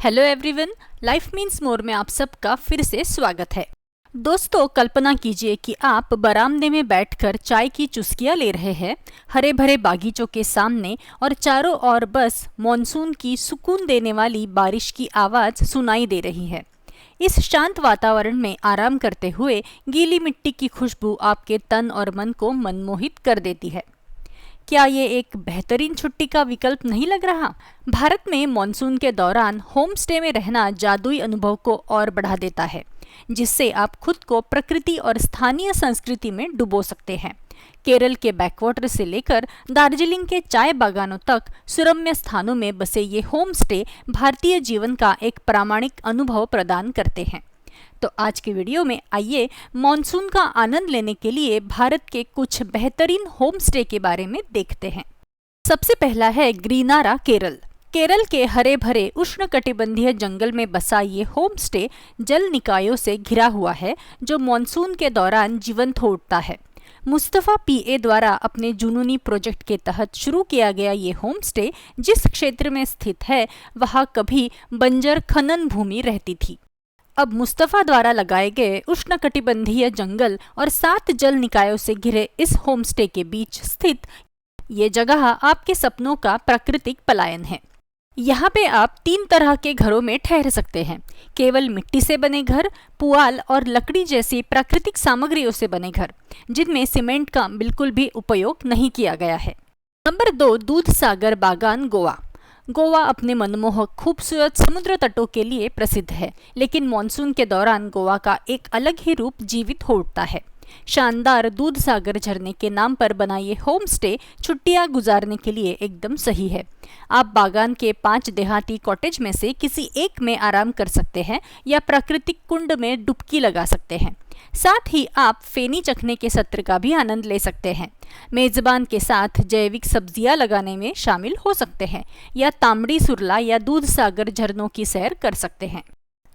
Hello everyone, life means more में आप सबका फिर से स्वागत है। दोस्तों, कल्पना कीजिए कि आप बरामदे में बैठकर चाय की चुस्कियां ले रहे हैं, हरे भरे बागीचों के सामने, और चारों ओर बस मॉनसून की सुकून देने वाली बारिश की आवाज सुनाई दे रही है। इस शांत वातावरण में आराम करते हुए गीली मिट्टी की खुशबू आपके तन और मन को मनमोहित कर देती है। क्या ये एक बेहतरीन छुट्टी का विकल्प नहीं लग रहा? भारत में मॉनसून के दौरान होम स्टे में रहना जादुई अनुभव को और बढ़ा देता है, जिससे आप खुद को प्रकृति और स्थानीय संस्कृति में डुबो सकते हैं। केरल के बैकवाटर से लेकर दार्जिलिंग के चाय बागानों तक सुरम्य स्थानों में बसे ये होम स्टे भारतीय जीवन का एक प्रामाणिक अनुभव प्रदान करते हैं। तो आज के वीडियो में आइए मॉनसून का आनंद लेने के लिए भारत के कुछ बेहतरीन होम स्टे के बारे में देखते हैं। सबसे पहला है ग्रीनारा, केरल। केरल के हरे भरे उष्णकटिबंधीय जंगल में बसा ये होम स्टे जल निकायों से घिरा हुआ है, जो मॉनसून के दौरान जीवंत हो उठता है। मुस्तफा पीए द्वारा अपने जुनूनी प्रोजेक्ट के तहत शुरू किया गया ये होम स्टे जिस क्षेत्र में स्थित है, वहाँ कभी बंजर खनन भूमि रहती थी। अब मुस्तफा द्वारा लगाए गए उष्णकटिबंधीय जंगल और 7 जल निकायों से घिरे इस होमस्टे के बीच स्थित ये जगह आपके सपनों का प्राकृतिक पलायन है। यहाँ पे आप 3 तरह के घरों में ठहर सकते हैं: केवल मिट्टी से बने घर, पुआल और लकड़ी जैसी प्राकृतिक सामग्रियों से बने घर, जिनमें सीमेंट का बिल्कुल भी उपयोग नहीं किया गया है। नंबर 2, दूधसागर बागान, गोवा। गोवा अपने मनमोहक खूबसूरत समुद्र तटों के लिए प्रसिद्ध है, लेकिन मॉनसून के दौरान गोवा का एक अलग ही रूप जीवित हो उठता है। शानदार दूधसागर झरने के नाम पर बना ये होम स्टे छुट्टियां गुजारने के लिए एकदम सही है। आप बागान के 5 देहाती कॉटेज में से किसी एक में आराम कर सकते हैं या प्राकृतिक कुंड में डुबकी लगा सकते हैं। साथ ही आप फेनी चखने के सत्र का भी आनंद ले सकते हैं। मेजबान के साथ जैविक सब्जियां लगाने में शामिल हो सकते हैं या तांबड़ी सुरला या दूधसागर झरनों की सैर कर सकते हैं।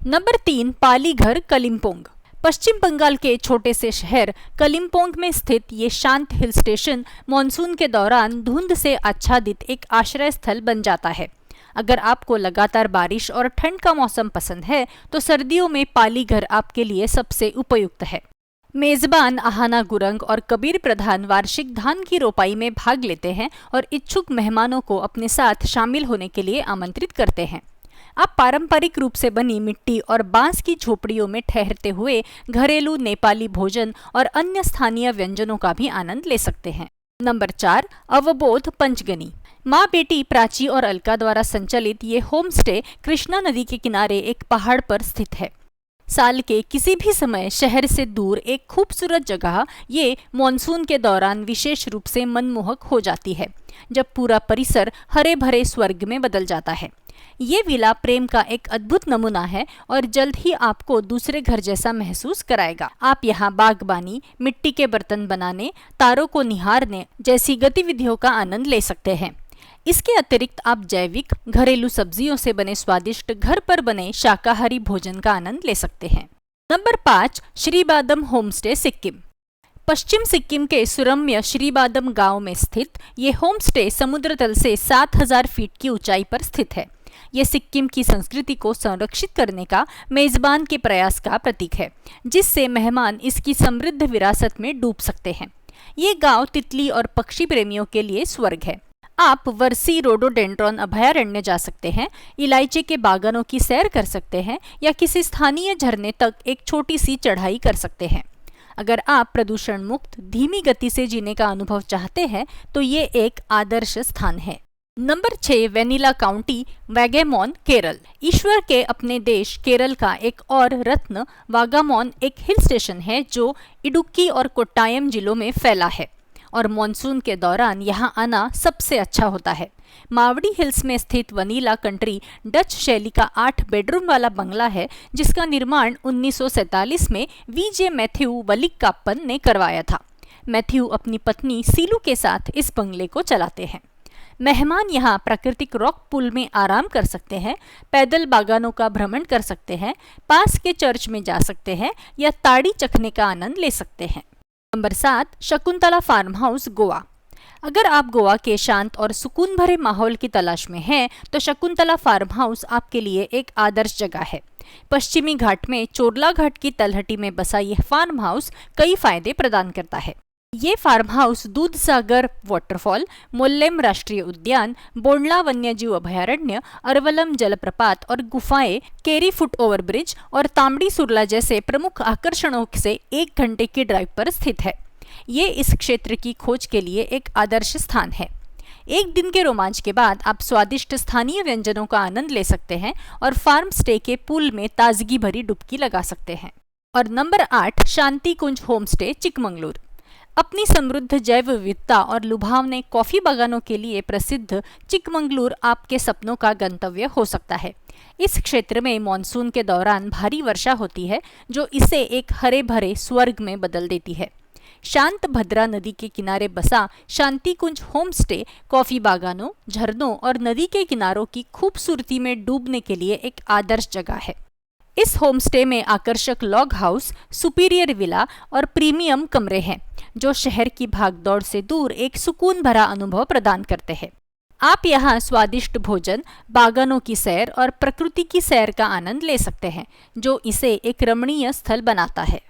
नंबर 3, पालीघर, कलिम्पोंग। पश्चिम बंगाल के छोटे से शहर कलिम्पोंग में स्थित ये शांत हिल स्टेशन मॉनसून के दौरान धुंध से आच्छादित एक आश्रय स्थल बन जाता है। अगर आपको लगातार बारिश और ठंड का मौसम पसंद है, तो सर्दियों में पालीघर आपके लिए सबसे उपयुक्त है। मेजबान आहाना गुरंग और कबीर प्रधान वार्षिक धान की रोपाई में भाग लेते हैं और इच्छुक मेहमानों को अपने साथ शामिल होने के लिए आमंत्रित करते हैं। आप पारंपरिक रूप से बनी मिट्टी और बांस की झोपड़ियों में ठहरते हुए घरेलू नेपाली भोजन और अन्य स्थानीय व्यंजनों का भी आनंद ले सकते हैं। नंबर 4, अवबोध, पंचगनी। माँ बेटी प्राची और अलका द्वारा संचालित ये होम स्टे कृष्णा नदी के किनारे एक पहाड़ पर स्थित है। साल के किसी भी समय शहर से दूर एक खूबसूरत जगह ये मॉनसून के दौरान विशेष रूप से मनमोहक हो जाती है, जब पूरा परिसर हरे भरे स्वर्ग में बदल जाता है। ये विला प्रेम का एक अद्भुत नमूना है और जल्द ही आपको दूसरे घर जैसा महसूस कराएगा। आप यहाँ बागबानी, मिट्टी के बर्तन बनाने, तारों को निहारने जैसी गतिविधियों का आनंद ले सकते हैं। इसके अतिरिक्त आप जैविक घरेलू सब्जियों से बने स्वादिष्ट घर पर बने शाकाहारी भोजन का आनंद ले सकते हैं। Number 5, Sribadam homestay, Sikkim. पश्चिम सिक्किम के सुरम्य श्रीबादम गांव में स्थित ये होमस्टे समुद्र तल से 7000 फीट की ऊंचाई पर स्थित है। ये सिक्किम की संस्कृति को संरक्षित करने का मेजबान के प्रयास का प्रतीक है, जिससे मेहमान इसकी समृद्ध विरासत में डूब सकते हैं। ये गांव तितली और पक्षी प्रेमियों के लिए स्वर्ग है। आप वर्सी रोडोडेंड्रॉन अभयारण्य जा सकते हैं, इलायची के बागानों की सैर कर सकते हैं या किसी स्थानीय झरने तक एक छोटी सी चढ़ाई कर सकते हैं। अगर आप प्रदूषण मुक्त धीमी गति से जीने का अनुभव चाहते हैं, तो ये एक आदर्श स्थान है। Number 6, Vanilla County, Vagamon, Kerala. ईश्वर के अपने देश केरल का एक और रत्न वागामोन एक हिल स्टेशन है जो इडुक्की और कोट्टायम जिलों में फैला है और मॉनसून के दौरान यहाँ आना सबसे अच्छा होता है। मावड़ी हिल्स में स्थित वनीला कंट्री डच शैली का 8 बेडरूम वाला बंगला है, जिसका निर्माण 1947 में वीजे मैथ्यू वलिक्कापन ने करवाया था। मैथ्यू अपनी पत्नी सीलू के साथ इस बंगले को चलाते हैं। मेहमान यहाँ प्राकृतिक रॉक पूल में आराम कर सकते हैं, पैदल बागानों का भ्रमण कर सकते हैं, पास के चर्च में जा सकते हैं या ताड़ी चखने का आनंद ले सकते हैं। Number 7, Shakuntala farm house, Goa. अगर आप गोवा के शांत और सुकून भरे माहौल की तलाश में हैं, तो शकुंतला फार्म हाउस आपके लिए एक आदर्श जगह है। पश्चिमी घाट में चोरला घाट की तलहटी में बसा यह फार्म हाउस कई फायदे प्रदान करता है। ये farm house Dudhsagar waterfall, Mollem राष्ट्रीय उद्यान, बोंडला वन्यजीव अभयारण्य, अरवलम जलप्रपात और गुफाएं, केरी फुट ओवर ब्रिज और तांबड़ी सुरला जैसे प्रमुख आकर्षणों से 1 घंटे की ड्राइव पर स्थित है। ये इस क्षेत्र की खोज के लिए एक आदर्श स्थान है। एक दिन के रोमांच के बाद आप स्वादिष्ट स्थानीय व्यंजनों का आनंद ले सकते हैं और फार्म स्टे के पूल में ताजगी भरी डुबकी लगा सकते हैं। और नंबर 8, शांति कुंज होम स्टे, चिकमंगलुरु। अपनी समृद्ध जैव विविधता और लुभावने कॉफी बागानों के लिए प्रसिद्ध चिकमंगलुरु आपके सपनों का गंतव्य हो सकता है। इस क्षेत्र में मानसून के दौरान भारी वर्षा होती है, जो इसे एक हरे भरे स्वर्ग में बदल देती है। शांत भद्रा नदी के किनारे बसा शांति कुंज होम स्टे कॉफी बागानों, झरनों और नदी के किनारों की खूबसूरती में डूबने के लिए एक आदर्श जगह है। इस होमस्टे में आकर्षक लॉग हाउस, सुपीरियर विला और प्रीमियम कमरे हैं, जो शहर की भागदौड़ से दूर एक सुकून भरा अनुभव प्रदान करते हैं। आप यहाँ स्वादिष्ट भोजन, बागानों की सैर और प्रकृति की सैर का आनंद ले सकते हैं, जो इसे एक रमणीय स्थल बनाता है।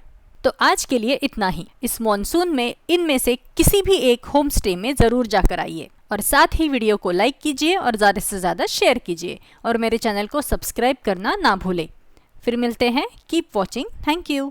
तो आज के लिए इतना ही। इस मॉनसून में इनमें से किसी भी एक होम स्टे में जरूर जाकर आइए और साथ ही वीडियो को लाइक कीजिए और ज़्यादा से ज़्यादा शेयर कीजिए और मेरे चैनल को सब्सक्राइब करना ना भूलें। फिर मिलते हैं। Keep watching. Thank you.